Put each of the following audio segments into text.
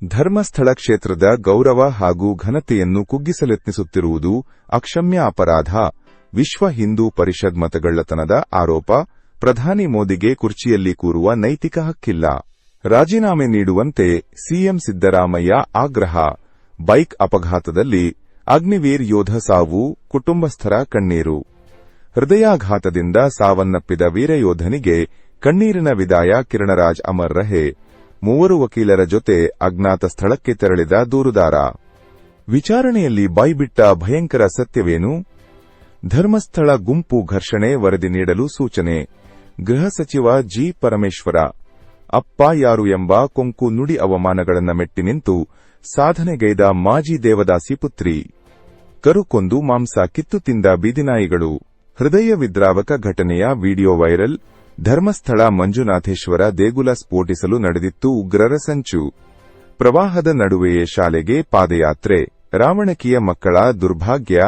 ಧರ್ಮಸ್ಥಳ ಕ್ಷೇತ್ರದ ಗೌರವ ಹಾಗೂ ಘನತೆಯನ್ನು ಕುಗ್ಗಿಸಲೆತ್ನಿಸುತ್ತಿರುವುದು ಅಕ್ಷಮ್ಯ ಅಪರಾಧ. ವಿಶ್ವ ಹಿಂದೂ ಪರಿಷದ್ ಮತಗಳ್ಳತನದ ಆರೋಪ. ಪ್ರಧಾನಿ ಮೋದಿಗೆ ಕುರ್ಚಿಯಲ್ಲಿ ಕೂರುವ ನೈತಿಕ ಹಕ್ಕಿಲ್ಲ. ರಾಜೀನಾಮೆ ನೀಡುವಂತೆ ಸಿಎಂ ಸಿದ್ದರಾಮಯ್ಯ ಆಗ್ರಹ. ಬೈಕ್ ಅಪಘಾತದಲ್ಲಿ ಅಗ್ನಿವೀರ್ ಯೋಧ ಸಾವು, ಕುಟುಂಬಸ್ಥರ ಕಣ್ಣೀರು. ಹೃದಯಾಘಾತದಿಂದ ಸಾವನ್ನಪ್ಪಿದ ವೀರಯೋಧನಿಗೆ ಕಣ್ಣೀರಿನ ವಿದಾಯ. ಕಿರಣರಾಜ್ ಅಮರ್ ರಹೆ. 3 ವಕೀಲರ ಜೊತೆ ಅಜ್ಞಾತ ಸ್ಥಳಕ್ಕೆ ತೆರಳಿದ ದೂರುದಾರ. ವಿಚಾರಣೆಯಲ್ಲಿ ಬಾಯ್ಬಿಟ್ಟ ಭಯಂಕರ ಸತ್ಯವೇನು? ಧರ್ಮಸ್ಥಳ ಗುಂಪು ಘರ್ಷಣೆ ವರದಿ ನೀಡಲು ಸೂಚನೆ. ಗೃಹ ಸಚಿವ ಜಿ. ಪರಮೇಶ್ವರ. ಅಪ್ಪ ಯಾರು ಎಂಬ ಕೊಂಕು ನುಡಿ ಅವಮಾನಗಳನ್ನು ಮೆಟ್ಟಿ ನಿಂತು ಸಾಧನೆಗೈದ ಮಾಜಿ ದೇವದಾಸಿ ಪುತ್ರಿ. ಕರುಕೊಂದು ಮಾಂಸ ಕಿತ್ತು ತಿಂದ ಬೀದಿನಾಯಿಗಳು. ಹೃದಯ ವಿದ್ರಾವಕ ಘಟನೆಯ ವಿಡಿಯೋ ವೈರಲ್. ಧರ್ಮಸ್ಥಳ ಮಂಜುನಾಥೇಶ್ವರ ದೇಗುಲ ಸ್ಫೋಟಿಸಲು ನಡೆದಿತ್ತು ಉಗ್ರರ ಸಂಚು. ಪ್ರವಾಹದ ನಡುವೆಯೇ ಶಾಲೆಗೆ ಪಾದಯಾತ್ರೆ. ರಾವಣಕಿಯ ಮಕ್ಕಳ ದುರ್ಭಾಗ್ಯ.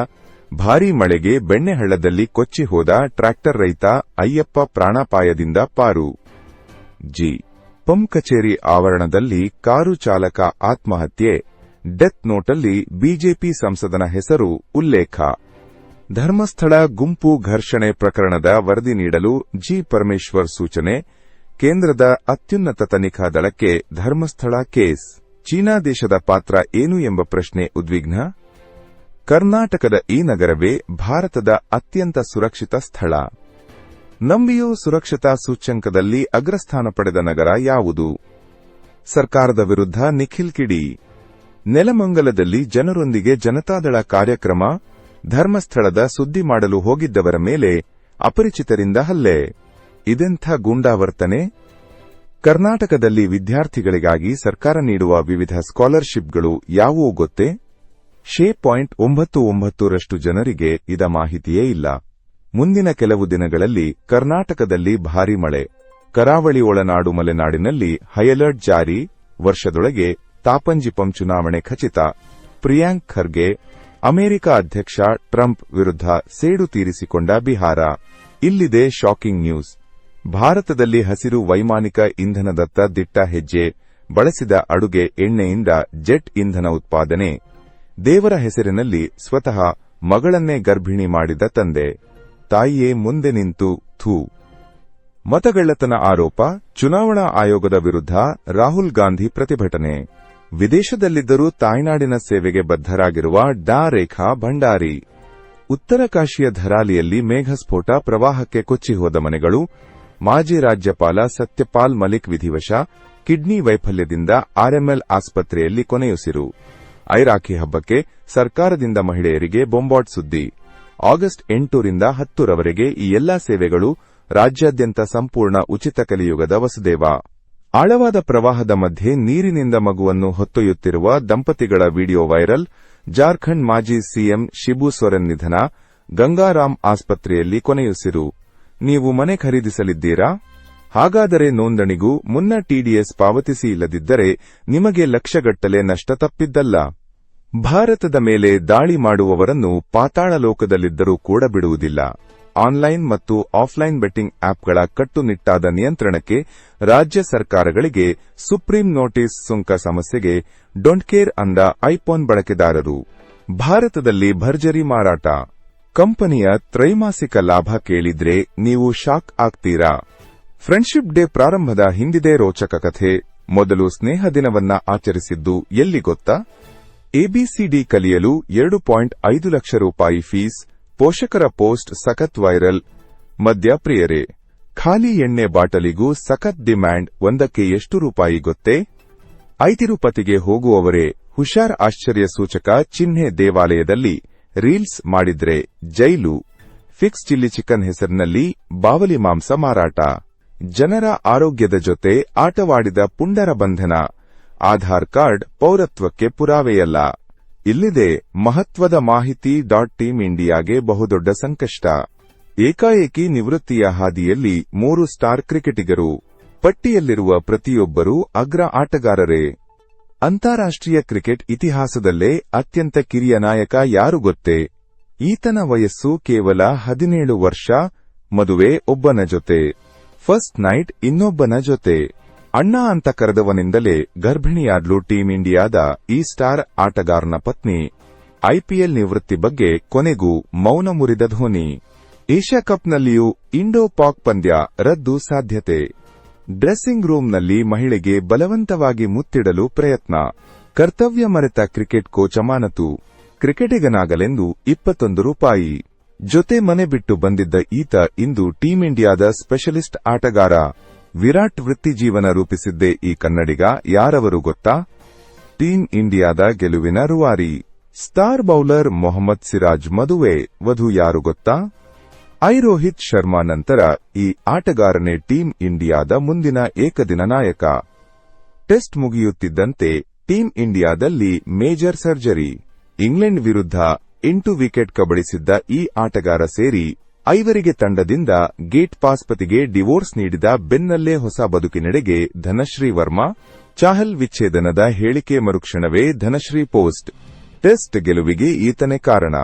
ಭಾರೀ ಮಳೆಗೆ ಬೆಣ್ಣೆಹಳ್ಳದಲ್ಲಿ ಕೊಚ್ಚಿ ಹೋದ ಟ್ರ್ಯಾಕ್ಟರ್ ರೈತ ಅಯ್ಯಪ್ಪ ಪ್ರಾಣಾಪಾಯದಿಂದ ಪಾರು. ಜಿ. ಪಂ ಕಚೇರಿ ಆವರಣದಲ್ಲಿ ಕಾರು ಚಾಲಕ ಆತ್ಮಹತ್ಯೆ. ಡೆತ್ ನೋಟಲ್ಲಿ ಬಿಜೆಪಿ ಸಂಸದನ ಹೆಸರು ಉಲ್ಲೇಖ. ಧರ್ಮಸ್ಥಳ ಗುಂಪು ಘರ್ಷಣೆ ಪ್ರಕರಣದ ವರದಿ ನೀಡಲು ಜಿ. ಪರಮೇಶ್ವರ್ ಸೂಚನೆ. ಕೇಂದ್ರದ ಅತ್ಯುನ್ನತ ತನಿಖಾ ದಳಕ್ಕೆ ಧರ್ಮಸ್ಥಳ ಕೇಸ್. ಚೀನಾ ದೇಶದ ಪಾತ್ರ ಏನು ಎಂಬ ಪ್ರಶ್ನೆ ಉದ್ವಿಗ್ನ. ಕರ್ನಾಟಕದ ಈ ನಗರವೇ ಭಾರತದ ಅತ್ಯಂತ ಸುರಕ್ಷಿತ ಸ್ಥಳ. ನಂಬಿಯೋ ಸುರಕ್ಷತಾ ಸೂಚ್ಯಂಕದಲ್ಲಿ ಅಗ್ರಸ್ಥಾನ ಪಡೆದ ನಗರ ಯಾವುದು? ಸರ್ಕಾರದ ವಿರುದ್ಧ ನಿಖಿಲ್ ಕಿಡಿ. ನೆಲಮಂಗಲದಲ್ಲಿ ಜನರೊಂದಿಗೆ ಜನತಾದಳ ಕಾರ್ಯಕ್ರಮ. ಧರ್ಮಸ್ಥಳದ ಸುದ್ದಿ ಮಾಡಲು ಹೋಗಿದ್ದವರ ಮೇಲೆ ಅಪರಿಚಿತರಿಂದ ಹಲ್ಲೆ. ಇದೆಂಥ ಗೂಂಡಾವರ್ತನೆ? ಕರ್ನಾಟಕದಲ್ಲಿ ವಿದ್ಯಾರ್ಥಿಗಳಿಗಾಗಿ ಸರ್ಕಾರ ನೀಡುವ ವಿವಿಧ ಸ್ಕಾಲರ್ಶಿಪ್ಗಳು ಯಾವುವು ಗೊತ್ತೇ? 99% ಜನರಿಗೆ ಇದ ಮಾಹಿತಿಯೇ ಇಲ್ಲ. ಮುಂದಿನ ಕೆಲವು ದಿನಗಳಲ್ಲಿ ಕರ್ನಾಟಕದಲ್ಲಿ ಭಾರೀ ಮಳೆ. ಕರಾವಳಿ ಒಳನಾಡು ಮಲೆನಾಡಿನಲ್ಲಿ ಹೈಅಲರ್ಟ್ ಜಾರಿ. ವರ್ಷದೊಳಗೆ ತಾಪಂಜಿಪಂ ಚುನಾವಣೆ ಖಚಿತ. ಪ್ರಿಯಾಂಕ್ ಖರ್ಗೆ. ಅಮೆರಿಕ ಅಧ್ಯಕ್ಷ ಟ್ರಂಪ್ ವಿರುದ್ಧ ಸೇಡು ತೀರಿಸಿಕೊಂಡ ಬಿಹಾರ. ಇಲ್ಲಿದೆ ಶಾಕಿಂಗ್ ನ್ಯೂಸ್. ಭಾರತದಲ್ಲಿ ಹಸಿರು ವೈಮಾನಿಕ ಇಂಧನದತ್ತ ದಿಟ್ಟ ಹೆಜ್ಜೆ. ಬಳಸಿದ ಅಡುಗೆ ಎಣ್ಣೆಯಿಂದ ಜೆಟ್ ಇಂಧನ ಉತ್ಪಾದನೆ. ದೇವರ ಹೆಸರಿನಲ್ಲಿ ಸ್ವತಃ ಮಗಳನ್ನೇ ಗರ್ಭಿಣಿ ಮಾಡಿದ ತಂದೆ. ತಾಯಿಯೇ ಮುಂದೆ ನಿಂತು ಥೂ. ಮತಗಳ್ಳತನ ಆರೋಪ. ಚುನಾವಣಾ ಆಯೋಗದ ವಿರುದ್ಧ ರಾಹುಲ್ ಗಾಂಧಿ ಪ್ರತಿಭಟನೆ. ವಿದೇಶದಲ್ಲಿದ್ದರೂ ತಾಯ್ನಾಡಿನ ಸೇವೆಗೆ ಬದ್ಧರಾಗಿರುವ ಡಾ. ರೇಖಾ ಭಂಡಾರಿ. ಉತ್ತರಕಾಶಿಯ ಧರಾಲಿಯಲ್ಲಿ ಮೇಘಸ್ಫೋಟ. ಪ್ರವಾಹಕ್ಕೆ ಕೊಚ್ಚಿಹೋದ ಮನೆಗಳು. ಮಾಜಿ ರಾಜ್ಯಪಾಲ ಸತ್ಯಪಾಲ್ ಮಲಿಕ್ ವಿಧಿವಶ. ಕಿಡ್ನಿ ವೈಫಲ್ಯದಿಂದ ಆರ್ಎಂಎಲ್ ಆಸ್ಪತ್ರೆಯಲ್ಲಿ ಕೊನೆಯುಸಿರು. ಐರಾಖಿ ಹಬ್ಬಕ್ಕೆ ಸರ್ಕಾರದಿಂದ ಮಹಿಳೆಯರಿಗೆ ಬೊಂಬಾಟ್ ಸುದ್ದಿ. ಆಗಸ್ಟ್ 8 ರಿಂದ 10 ರವರೆಗೆ ಈ ಎಲ್ಲಾ ಸೇವೆಗಳು. ರಾಜ್ಯಾದ್ಯಂತ ಸಂಪೂರ್ಣ ಉಚಿತ ಕಲಿಯುಗದ ವಸುದೇವ. ಆಳವಾದ ಪ್ರವಾಹದ ಮಧ್ಯೆ ನೀರಿನಿಂದ ಮಗುವನ್ನು ಹೊತ್ತೊಯ್ಯುತ್ತಿರುವ ದಂಪತಿಗಳ ವಿಡಿಯೋ ವೈರಲ್. ಜಾರ್ಖಂಡ್ ಮಾಜಿ ಸಿಎಂ ಶಿಬು ಸೊರೆನ್ ನಿಧನ. ಗಂಗಾರಾಮ್ ಆಸ್ಪತ್ರೆಯಲ್ಲಿ ಕೊನೆಯುಸಿರು. ನೀವು ಮನೆ ಖರೀದಿಸಲಿದ್ದೀರಾ? ಹಾಗಾದರೆ ನೋಂದಣಿಗೂ ಮುನ್ನ ಟಿಡಿಎಸ್ ಪಾವತಿಸಿ. ಇಲ್ಲದಿದ್ದರೆ ನಿಮಗೆ ಲಕ್ಷಗಟ್ಟಲೆ ನಷ್ಟ ತಪ್ಪಿದ್ದಲ್ಲ. ಭಾರತದ ಮೇಲೆ ದಾಳಿ ಮಾಡುವವರನ್ನು ಪಾತಾಳ ಲೋಕದಲ್ಲಿದ್ದರೂ ಕೂಡ ಬಿಡುವುದಿಲ್ಲ. ಆನ್ಲೈನ್ ಮತ್ತು ಆಫ್ಲೈನ್ ಬೆಟ್ಟಿಂಗ್ ಆಪ್ಗಳ ಕಟ್ಟುನಿಟ್ಟಾದ ನಿಯಂತ್ರಣಕ್ಕೆ ರಾಜ್ಯ ಸರ್ಕಾರಗಳಿಗೆ ಸುಪ್ರೀಂ ನೋಟಿಸ್. ಸುಂಕ ಸಮಸ್ಯೆಗೆ ಡೋಂಟ್ ಕೇರ್ ಅಂದ ಐಫೋನ್ ಬಳಕೆದಾರರು. ಭಾರತದಲ್ಲಿ ಭರ್ಜರಿ ಮಾರಾಟ. ಕಂಪನಿಯ ತ್ರೈಮಾಸಿಕ ಲಾಭ ಕೇಳಿದ್ರೆ ನೀವು ಶಾಕ್ ಆಗ್ತೀರಾ. ಫ್ರೆಂಡ್ಶಿಪ್ ಡೇ ಪ್ರಾರಂಭದ ಹಿಂದಿದೆ ರೋಚಕ ಕಥೆ. ಮೊದಲು ಸ್ನೇಹ ದಿನವನ್ನ ಆಚರಿಸಿದ್ದು ಎಲ್ಲಿ ಗೊತ್ತಾ? ಎಬಿಸಿಡಿ ಕಲಿಯಲು 2.5 ಲಕ್ಷ ರೂಪಾಯಿ ಫೀಸ್. ಪೋಷಕರ ಪೋಸ್ಟ್ ಸಖತ್ ವೈರಲ್. ಮದ್ಯಪ್ರಿಯರೇ, ಖಾಲಿ ಎಣ್ಣೆ ಬಾಟಲಿಗೂ ಸಖತ್ ಡಿಮ್ಯಾಂಡ್. ಒಂದಕ್ಕೆ ಎಷ್ಟು ರೂಪಾಯಿ ಗೊತ್ತೇ? 5 ತಿರುಪತಿಗೆ ಹೋಗುವವರೇ ಹುಷಾರ್. ಆಶ್ಚರ್ಯ ಸೂಚಕ ಚಿಹ್ನೆ ದೇವಾಲಯದಲ್ಲಿ ರೀಲ್ಸ್ ಮಾಡಿದ್ರೆ ಜೈಲು. ಫಿಕ್ಸ್ ಚಿಲ್ಲಿ ಚಿಕನ್ ಹೆಸರಿನಲ್ಲಿ ಬಾವಲಿ ಮಾಂಸ ಮಾರಾಟ. ಜನರ ಆರೋಗ್ಯದ ಜೊತೆ ಆಟವಾಡಿದ ಪುಂಡರ ಬಂಧನ. ಆಧಾರ್ ಕಾರ್ಡ್ ಪೌರತ್ವಕ್ಕೆ ಪುರಾವೆಯಲ್ಲ. ಇಲ್ಲಿದೆ ಮಹತ್ವದ ಮಾಹಿತಿ. ಟೀಮ್ ಇಂಡಿಯಾಗೆ ಬಹುದೊಡ್ಡ ಸಂಕಷ್ಟ. ಏಕಾಏಕಿ ನಿವೃತ್ತಿಯ ಹಾದಿಯಲ್ಲಿ 3 ಸ್ಟಾರ್ ಕ್ರಿಕೆಟಿಗರು. ಪಟ್ಟಿಯಲ್ಲಿರುವ ಪ್ರತಿಯೊಬ್ಬರೂ ಅಗ್ರ ಆಟಗಾರರೇ. ಅಂತಾರಾಷ್ಟ್ರೀಯ ಕ್ರಿಕೆಟ್ ಇತಿಹಾಸದಲ್ಲೇ ಅತ್ಯಂತ ಕಿರಿಯ ನಾಯಕ ಯಾರು ಗೊತ್ತೇ? ಈತನ ವಯಸ್ಸು ಕೇವಲ 17 ವರ್ಷ. ಮದುವೆ ಒಬ್ಬನ ಜೊತೆ, ಫಸ್ಟ್ ನೈಟ್ ಇನ್ನೊಬ್ಬನ ಜೊತೆ. ಅಣ್ಣ ಅಂತ ಕರೆದವನಿಂದಲೇ ಗರ್ಭಿಣಿಯಾದ್ಲು ಟೀಂ ಇಂಡಿಯಾದ ಈ ಸ್ಟಾರ್ ಆಟಗಾರನ ಪತ್ನಿ. ಐಪಿಎಲ್ ನಿವೃತ್ತಿ ಬಗ್ಗೆ ಕೊನೆಗೂ ಮೌನ ಮುರಿದ ಧೋನಿ. ಏಷ್ಯಾ ಕಪ್ನಲ್ಲಿಯೂ ಇಂಡೋ ಪಾಕ್ ಪಂದ್ಯ ರದ್ದು ಸಾಧ್ಯತೆ. ಡ್ರೆಸ್ಸಿಂಗ್ ರೂಂನಲ್ಲಿ ಮಹಿಳೆಗೆ ಬಲವಂತವಾಗಿ ಮುತ್ತಿಡಲು ಪ್ರಯತ್ನ. ಕರ್ತವ್ಯ ಮರೆತ ಕ್ರಿಕೆಟ್ ಕೋಚ್ ಅಮಾನತು. ಕ್ರಿಕೆಟಿಗನಾಗಲೆಂದು 21 ರೂಪಾಯಿ. ಜೊತೆ ಮನೆ ಬಿಟ್ಟು ಬಂದಿದ್ದ ಈತ ಇಂದು ಟೀಂ ಇಂಡಿಯಾದ ಸ್ಪೆಷಲಿಸ್ಟ್ ಆಟಗಾರ. ವಿರಾಟ್ ವೃತ್ತಿಜೀವನ ರೂಪಿಸಿದ್ದೇ ಈ ಕನ್ನಡಿಗ ಯಾರವರು ಗೊತ್ತಾ? ಟೀಂ ಇಂಡಿಯಾದ ಗೆಲುವಿನ ರೂವಾರಿ ಸ್ಟಾರ್ ಬೌಲರ್ ಮೊಹಮ್ಮದ್ ಸಿರಾಜ್ ಮದುವೆ. ವಧು ಯಾರು ಗೊತ್ತಾ? ರೋಹಿತ್ ಶರ್ಮಾ ನಂತರ ಈ ಆಟಗಾರನೇ ಟೀಂ ಇಂಡಿಯಾದ ಮುಂದಿನ ಏಕದಿನ ನಾಯಕ. ಟೆಸ್ಟ್ ಮುಗಿಯುತ್ತಿದ್ದಂತೆ ಟೀಂ ಇಂಡಿಯಾದಲ್ಲಿ ಮೇಜರ್ ಸರ್ಜರಿ. ಇಂಗ್ಲೆಂಡ್ ವಿರುದ್ಧ 8 ವಿಕೆಟ್ ಕಬಳಿಸಿದ್ದ ಈ ಆಟಗಾರ ಸೇರಿ ಐವರಿಗೆ ತಂಡದಿಂದ ಗೇಟ್ ಪಾಸ್ ಪತಿಗೆ ಡಿವೋರ್ಸ್ ನೀಡಿದ ಬೆನ್ನಲ್ಲೇ ಹೊಸ ಬದುಕಿನೆಡೆಗೆ ಧನಶ್ರೀ ವರ್ಮಾ. ಚಾಹಲ್ ವಿಚ್ಛೇದನದ ಹೇಳಿಕೆ ಮರುಕ್ಷಣವೇ ಧನಶ್ರೀ ಪೋಸ್ಟ್. ಟೆಸ್ಟ್ ಗೆಲುವಿಗೆ ಈತನೇ ಕಾರಣ.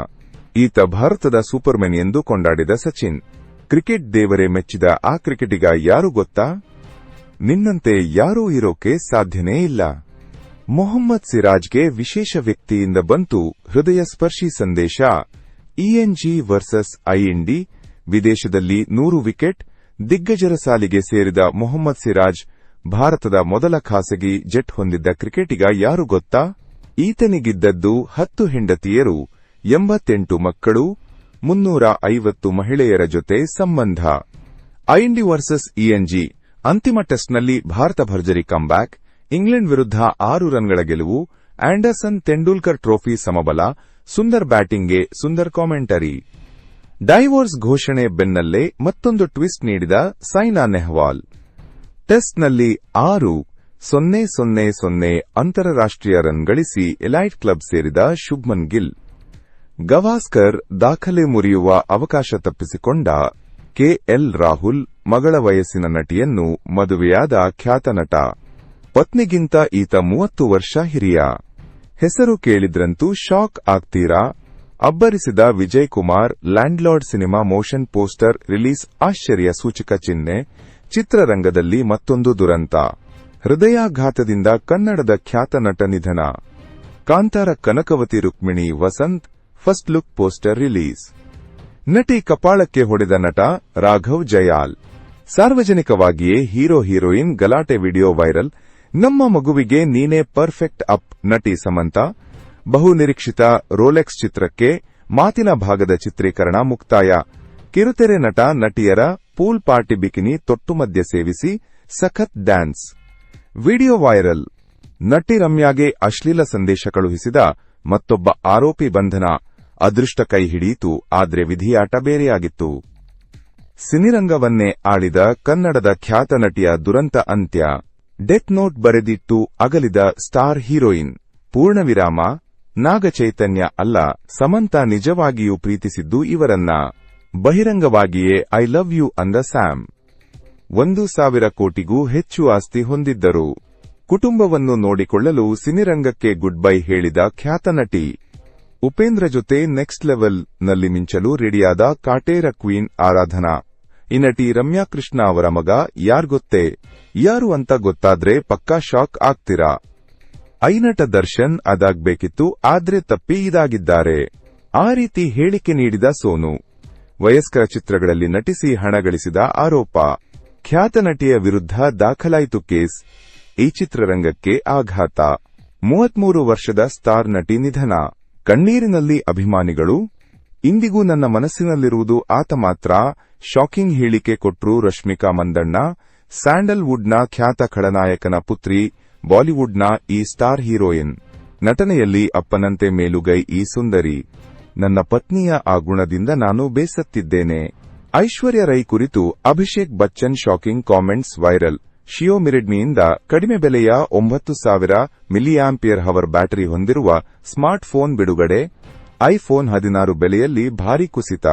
ಈತ ಭಾರತದ ಸೂಪರ್ಮನ್ ಎಂದು ಕೊಂಡಾಡಿದ ಸಚಿನ್. ಕ್ರಿಕೆಟ್ ದೇವರೇ ಮೆಚ್ಚಿದ ಆ ಕ್ರಿಕೆಟಿಗ ಯಾರು ಗೊತ್ತಾ? ನಿನ್ನಂತೆ ಯಾರೂ ಇರೋಕೆ ಸಾಧ್ಯನೇ ಇಲ್ಲ. ಮೊಹಮ್ಮದ್ ಸಿರಾಜ್ಗೆ ವಿಶೇಷ ವ್ಯಕ್ತಿಯಿಂದ ಬಂತು ಹೃದಯ ಸ್ಪರ್ಶಿ ಸಂದೇಶ. ಇಎನ್ಜಿ ವರ್ಸಸ್ ಐಎನ್ಡಿ. ವಿದೇಶದಲ್ಲಿ 100 ವಿಕೆಟ್ ದಿಗ್ಗಜರ ಸಾಲಿಗೆ ಸೇರಿದ ಮೊಹಮ್ಮದ್ ಸಿರಾಜ್ ಭಾರತದ ಮೊದಲ ಖಾಸಗಿ ಜೆಟ್ ಹೊಂದಿದ್ದ ಕ್ರಿಕೆಟಿಗ ಯಾರು ಗೊತ್ತಾ? ಈತನಿಗಿದ್ದದ್ದು 10 ಹೆಂಡತಿಯರು, 88 ಮಕ್ಕಳು, 350 ಮಹಿಳೆಯರ ಜೊತೆ ಸಂಬಂಧ. ಐಎನ್ಡಿ ವರ್ಸಸ್ ಇಎನ್ಜಿ ಅಂತಿಮ ಟೆಸ್ಟ್ನಲ್ಲಿ ಭಾರತ ಭರ್ಜರಿ ಕಂಬ್ಯಾಕ್. ಇಂಗ್ಲೆಂಡ್ ವಿರುದ್ಧ 6 ರನ್ಗಳ ಗೆಲುವು. ಆಂಡರ್ಸನ್ ತೆಂಡೂಲ್ಕರ್ ಟ್ರೋಫಿ ಸಮಬಲ. ಸುಂದರ್ ಬ್ಯಾಟಿಂಗ್ಗೆ ಸುಂದರ್ ಕಾಮೆಂಟರಿ. ಡೈವೋರ್ಸ್ ಘೋಷಣೆ ಬೆನ್ನಲ್ಲೇ ಮತ್ತೊಂದು ಟ್ವಿಸ್ಟ್ ನೀಡಿದ ಸೈನಾ ನೆಹ್ವಾಲ್. ಟೆಸ್ಟ್ನಲ್ಲಿ 6-0-0-0 ಅಂತಾರಾಷ್ಟ್ರೀಯ ರನ್ ಗಳಿಸಿ ಎಲೈಟ್ ಕ್ಲಬ್ ಸೇರಿದ ಶುಭ್ಮನ್ ಗಿಲ್. ಗವಾಸ್ಕರ್ ದಾಖಲೆ ಮುರಿಯುವ ಅವಕಾಶ ತಪ್ಪಿಸಿಕೊಂಡ ಕೆಎಲ್ ರಾಹುಲ್. ಮಗಳ ವಯಸ್ಸಿನ ನಟಿಯನ್ನು ಮದುವೆಯಾದ ಖ್ಯಾತ ನಟ. ಪತ್ನಿಗಿಂತ ಈತ 30 ವರ್ಷ ಹಿರಿಯ. ಹೆಸರು ಕೇಳಿದ್ರಂತೂ ಶಾಕ್ ಆಗ್ತೀರಾ? ಅಬ್ಬರಿಸಿದ ವಿಜಯ್ ಕುಮಾರ್ ಲ್ಯಾಂಡ್ಲಾರ್ಡ್ ಸಿನಿಮಾ ಮೋಷನ್ ಪೋಸ್ಟರ್ ರಿಲೀಸ್. ಆಶ್ಚರ್ಯ ಸೂಚಕ ಚಿಹ್ನೆ. ಚಿತ್ರರಂಗದಲ್ಲಿ ಮತ್ತೊಂದು ದುರಂತ. ಹೃದಯಾಘಾತದಿಂದ ಕನ್ನಡದ ಖ್ಯಾತ ನಟ ನಿಧನ. Kantara Kanakavathi Rukmini Vasanth first look poster release. ನಟಿ ಕಪಾಳಕ್ಕೆ ಹೊಡೆದ ನಟ ರಾಘವ್ ಜಯಾಲ್. ಸಾರ್ವಜನಿಕವಾಗಿಯೇ ಹೀರೋ ಹೀರೋಯಿನ್ ಗಲಾಟೆ ವಿಡಿಯೋ ವೈರಲ್. ನಮ್ಮ ಮಗುವಿಗೆ ನೀನೇ ಪರ್ಫೆಕ್ಟ್ ಅಪ್. ನಟಿ ಸಮಂತಾ. ಬಹುನಿರೀಕ್ಷಿತ ರೋಲೆಕ್ಸ್ ಚಿತ್ರಕ್ಕೆ ಮಾತಿನ ಭಾಗದ ಚಿತ್ರೀಕರಣ ಮುಕ್ತಾಯ. ಕಿರುತೆರೆ ನಟ ನಟಿಯರ ಪೂಲ್ ಪಾರ್ಟಿ ಬಿಕಿನಿ ತೊಟ್ಟು ಮದ್ಯ ಸೇವಿಸಿ ಸಖತ್ ಡ್ಯಾನ್ಸ್. Video viral. ನಟಿ ರಮ್ಯಾಗೆ ಅಶ್ಲೀಲ ಸಂದೇಶ ಕಳುಹಿಸಿದ ಮತ್ತೊಬ್ಬ ಆರೋಪಿ ಬಂಧನ. ಅದೃಷ್ಟ ಕೈ ಹಿಡಿಯಿತು, ಆದ್ರೆ ವಿಧಿಯಾಟ ಬೇರೆಯಾಗಿತ್ತು. ಸಿನಿರಂಗವನ್ನೇ ಆಳಿದ ಕನ್ನಡದ ಖ್ಯಾತ ನಟಿಯ ದುರಂತ ಅಂತ್ಯ. ಡೆತ್ ನೋಟ್ ಬರೆದಿಟ್ಟು ಅಗಲಿದ ಸ್ಟಾರ್ ಹೀರೋಯಿನ್. ಪೂರ್ಣವಿರಾಮ. ನಾಗಚೈತನ್ಯ ಅಲ್ಲ, ಸಮಂತಾ ನಿಜವಾಗಿಯೂ ಪ್ರೀತಿಸಿದ್ದು ಇವರನ್ನ. ಬಹಿರಂಗವಾಗಿಯೇ ಐ ಲವ್ ಯು ಅಂದ ಸ್ಯಾಮ್. 1,000 ಕೋಟಿಗೂ ಹೆಚ್ಚು ಆಸ್ತಿ ಹೊಂದಿದ್ದರು. ಕುಟುಂಬವನ್ನು ನೋಡಿಕೊಳ್ಳಲು ಸಿನಿರಂಗಕ್ಕೆ ಗುಡ್ ಬೈ ಹೇಳಿದ ಖ್ಯಾತ ನಟಿ. ಉಪೇಂದ್ರ ಜೊತೆ ನೆಕ್ಸ್ಟ್ ಲೆವೆಲ್ ನಲ್ಲಿ ಮಿಂಚಲು ರೆಡಿಯಾದ ಕಾಟೇರ ಕ್ವೀನ್ ಆರಾಧನಾ. ಈ ನಟಿ ರಮ್ಯಾ ಕೃಷ್ಣ ಅವರ ಮಗ. ಯಾರ್ಗೊತ್ತೇ ಯಾರು ಅಂತ ಗೊತ್ತಾದ್ರೆ ಪಕ್ಕಾ ಶಾಕ್ ಆಗ್ತೀರಾ. ಐನಟ ದರ್ಶನ್ ಅದಾಗ್ಬೇಕಿತ್ತು, ಆದ್ರೆ ತಪ್ಪಿ ಇದಾಗಿದ್ದಾರೆ. ಆ ರೀತಿ ಹೇಳಿಕೆ ನೀಡಿದ ಸೋನು. ವಯಸ್ಕರ ಚಿತ್ರಗಳಲ್ಲಿ ನಟಿಸಿ ಹಣ ಗಳಿಸಿದ ಆರೋಪ. ಖ್ಯಾತ ನಟಿಯ ವಿರುದ್ಧ ದಾಖಲಾಯಿತು ಕೇಸ್. ಈ ಚಿತ್ರರಂಗಕ್ಕೆ ಆಘಾತ. 33 ವರ್ಷದ ಸ್ಟಾರ್ ನಟಿ ನಿಧನ. ಕಣ್ಣೀರಿನಲ್ಲಿ ಅಭಿಮಾನಿಗಳು. ಇಂದಿಗೂ ನನ್ನ ಮನಸ್ಸಿನಲ್ಲಿರುವುದು ಆತ ಮಾತ್ರ. ಶಾಕಿಂಗ್ ಹೇಳಿಕೆ ಕೊಟ್ರು ರಶ್ಮಿಕಾ ಮಂದಣ್ಣ. ಸ್ಯಾಂಡಲ್ವುಡ್ನ ಖ್ಯಾತ ಖಳನಾಯಕನ ಪುತ್ರಿ. ಬಾಲಿವುಡ್ನ ಈ ಸ್ಟಾರ್ ಹೀರೋಯಿನ್. ನಟನೆಯಲ್ಲಿ ಅಪ್ಪನಂತೆ ಮೇಲುಗೈ ಈ ಸುಂದರಿ. ನನ್ನ ಪತ್ನಿಯ ಆ ಗುಣದಿಂದ ನಾನು ಬೇಸತ್ತಿದ್ದೇನೆ. ಐಶ್ವರ್ಯ ರೈ ಕುರಿತು Abhishek Bachchan shocking comments viral. ಶಿಯೋಮಿರೆಡ್ಮಿಯಿಂದ ಕಡಿಮೆ ಬೆಲೆಯ 9,000 ಮಿಲಿಯಾಂಪಿಯರ್ ಹವರ್ ಬ್ಯಾಟರಿ ಹೊಂದಿರುವ ಸ್ಮಾರ್ಟ್ ಫೋನ್ ಬಿಡುಗಡೆ. ಐಫೋನ್ 16 ಬೆಲೆಯಲ್ಲಿ ಭಾರೀ ಕುಸಿತ.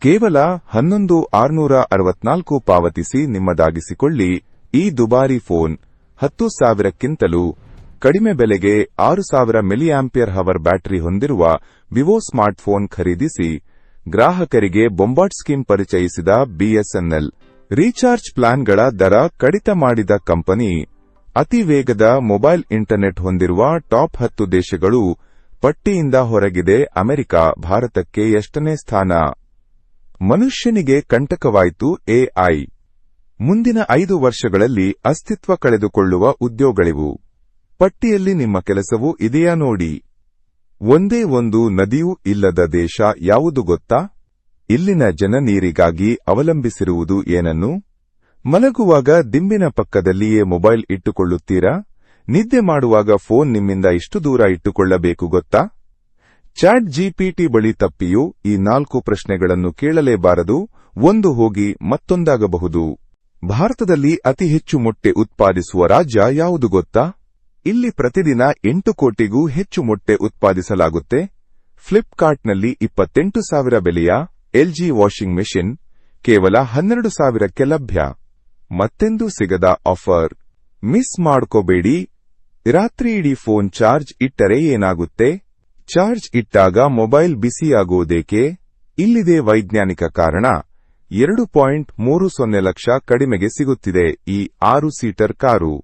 ಕೇವಲ 11,664 ಪಾವತಿಸಿ ನಿಮ್ಮದಾಗಿಸಿಕೊಳ್ಳಿ ಈ ದುಬಾರಿ ಫೋನ್. 10,000ಕ್ಕಿಂತಲೂ ಕಡಿಮೆ ಬೆಲೆಗೆ 6,000 ಮಿಲಿಯಾಂಪಿಯರ್ ಹವರ್ ಬ್ಯಾಟರಿ ಹೊಂದಿರುವ ವಿವೋ ಸ್ಮಾರ್ಟ್ಫೋನ್ ಖರೀದಿಸಿ. ಗ್ರಾಹಕರಿಗೆ ಬೊಂಬಾಟ್ ಸ್ಕೀಮ್ ಪರಿಚಯಿಸಿದ ಬಿಎಸ್ಎನ್ಎಲ್. ರೀಚಾರ್ಜ್ ಪ್ಲಾನ್ಗಳ ದರ ಕಡಿತ ಮಾಡಿದ ಕಂಪನಿ. ಅತಿ ವೇಗದ ಮೊಬೈಲ್ ಇಂಟರ್ನೆಟ್ ಹೊಂದಿರುವ ಟಾಪ್ 10 ದೇಶಗಳು ಪಟ್ಟಿಯಿಂದ ಹೊರಗಿದೆ ಅಮೆರಿಕ. ಭಾರತಕ್ಕೆ ಎಷ್ಟನೇ ಸ್ಥಾನ? ಮನುಷ್ಯನಿಗೆ ಕಂಟಕವಾಯಿತು ಎಐ. ಮುಂದಿನ 5 ವರ್ಷಗಳಲ್ಲಿ ಅಸ್ತಿತ್ವ ಕಳೆದುಕೊಳ್ಳುವ ಉದ್ಯೋಗಗಳಿವು. ಪಟ್ಟಿಯಲ್ಲಿ ನಿಮ್ಮ ಕೆಲಸವೂ ಇದೆಯಾ ನೋಡಿ. ಒಂದೇ ಒಂದು ನದಿಯೂ ಇಲ್ಲದ ದೇಶ ಯಾವುದು ಗೊತ್ತಾ? ಇಲ್ಲಿನ ಜನ ನೀರಿಗಾಗಿ ಅವಲಂಬಿಸಿರುವುದು ಏನನ್ನು? ಮಲಗುವಾಗ ದಿಂಬಿನ ಪಕ್ಕದಲ್ಲಿಯೇ ಮೊಬೈಲ್ ಇಟ್ಟುಕೊಳ್ಳುತ್ತೀರಾ? ನಿದ್ದೆ ಮಾಡುವಾಗ ಫೋನ್ ನಿಮ್ಮಿಂದ ಎಷ್ಟು ದೂರ ಇಟ್ಟುಕೊಳ್ಳಬೇಕು ಗೊತ್ತಾ? ಚಾಟ್ ಜಿಪಿಟಿ ಬಳಿ ತಪ್ಪಿಯೂ ಈ 4 ಪ್ರಶ್ನೆಗಳನ್ನು ಕೇಳಲೇಬಾರದು. ಒಂದು ಹೋಗಿ ಮತ್ತೊಂದಾಗಬಹುದು. ಭಾರತದಲ್ಲಿ ಅತಿ ಹೆಚ್ಚು ಮೊಟ್ಟೆ ಉತ್ಪಾದಿಸುವ ರಾಜ್ಯ ಯಾವುದು ಗೊತ್ತಾ? ಇಲ್ಲಿ ಪ್ರತಿದಿನ 8 ಕೋಟಿಗೂ ಹೆಚ್ಚು ಮೊಟ್ಟೆ ಉತ್ಪಾದಿಸಲಾಗುತ್ತೆ. ಫ್ಲಿಪ್ಕಾರ್ಟ್ನಲ್ಲಿ 28,000 ಬೆಲೆಯ ಎಲ್ಜಿ ವಾಷಿಂಗ್ ಮೆಷಿನ್ ಕೇವಲ 12,000ಕ್ಕೆ ಲಭ್ಯ. ಮತ್ತೆಂದೂ ಸಿಗದ ಆಫರ್ ಮಿಸ್ ಮಾಡ್ಕೋಬೇಡಿ. ರಾತ್ರಿಯಿಡೀ ಫೋನ್ ಚಾರ್ಜ್ ಇಟ್ಟರೆ ಏನಾಗುತ್ತೆ? ಚಾರ್ಜ್ ಇಟ್ಟಾಗ ಮೊಬೈಲ್ ಬಿಸಿಯಾಗುವುದೇಕೆ? ಇಲ್ಲಿದೆ ವೈಜ್ಞಾನಿಕ ಕಾರಣ. 2.30 ಲಕ್ಷ ಕಡಿಮೆಗೆ ಸಿಗುತ್ತಿದೆ ಈ 6 ಸೀಟರ್ ಕಾರು.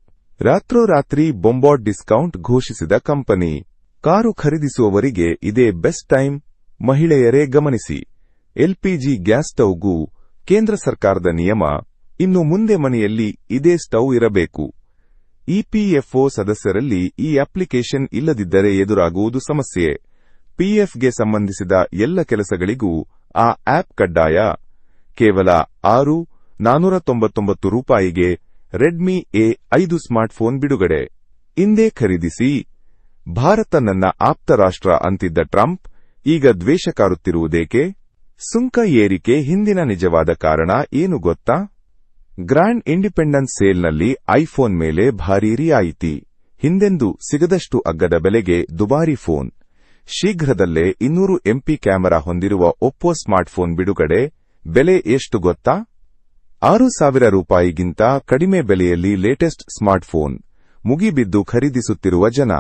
ರಾತ್ರೋರಾತ್ರಿ ಬೊಂಬಾಟ್ ಡಿಸ್ಕೌಂಟ್ ಘೋಷಿಸಿದ ಕಂಪನಿ. ಕಾರು ಖರೀದಿಸುವವರಿಗೆ ಇದೇ ಬೆಸ್ಟ್ ಟೈಮ್. ಮಹಿಳೆಯರೇ ಗಮನಿಸಿ, ಎಲ್ಪಿಜಿ ಗ್ಯಾಸ್ ಸ್ಟವ್ಗೂ ಕೇಂದ್ರ ಸರ್ಕಾರದ ನಿಯಮ. ಇನ್ನು ಮುಂದೆ ಮನೆಯಲ್ಲಿ ಇದೇ ಸ್ಟವ್ ಇರಬೇಕು. ಇಪಿಎಫ್ಒ ಸದಸ್ಯರಲ್ಲಿ ಈ ಅಪ್ಲಿಕೇಶನ್ ಇಲ್ಲದಿದ್ದರೆ ಎದುರಾಗುವುದು ಸಮಸ್ಯೆ. ಪಿಎಫ್ಗೆ ಸಂಬಂಧಿಸಿದ ಎಲ್ಲ ಕೆಲಸಗಳಿಗೂ ಆ ಆಪ್ ಕಡ್ಡಾಯ. ಕೇವಲ 6,499 ರೂಪಾಯಿಗೆ ರೆಡ್ಮಿ ಎ5 ಸ್ಮಾರ್ಟ್ಫೋನ್ ಬಿಡುಗಡೆ. ಇಂದೇ ಖರೀದಿಸಿ. ಭಾರತ ನನ್ನ ಆಪ್ತ ರಾಷ್ಟ್ರ ಅಂತಿದ್ದ ಟ್ರಂಪ್ ಈಗ ದ್ವೇಷ ಕಾರುತ್ತಿರುವುದೇಕೆ? ಸುಂಕ ಏರಿಕೆ ಹಿಂದಿನ ನಿಜವಾದ ಕಾರಣ ಏನು ಗೊತ್ತಾ? ಗ್ರ್ಯಾಂಡ್ ಇಂಡಿಪೆಂಡೆನ್ಸ್ ಸೇಲ್ನಲ್ಲಿ ಐಫೋನ್ ಮೇಲೆ ಭಾರೀ ರಿಯಾಯಿತಿ. ಹಿಂದೆಂದೂ ಸಿಗದಷ್ಟು ಅಗ್ಗದ ಬೆಲೆಗೆ ದುಬಾರಿ ಫೋನ್. ಶೀಘ್ರದಲ್ಲೇ 200 MP ಕ್ಯಾಮೆರಾ ಹೊಂದಿರುವ ಒಪ್ಪೋ ಸ್ಮಾರ್ಟ್ಫೋನ್ ಬಿಡುಗಡೆ. ಬೆಲೆ ಎಷ್ಟು ಗೊತ್ತಾ? 6,000 ರೂಪಾಯಿಗಿಂತ ಕಡಿಮೆ ಬೆಲೆಯಲ್ಲಿ ಲೇಟೆಸ್ಟ್ ಸ್ಮಾರ್ಟ್ಫೋನ್. ಮುಗಿಬಿದ್ದು ಖರೀದಿಸುತ್ತಿರುವ ಜನ.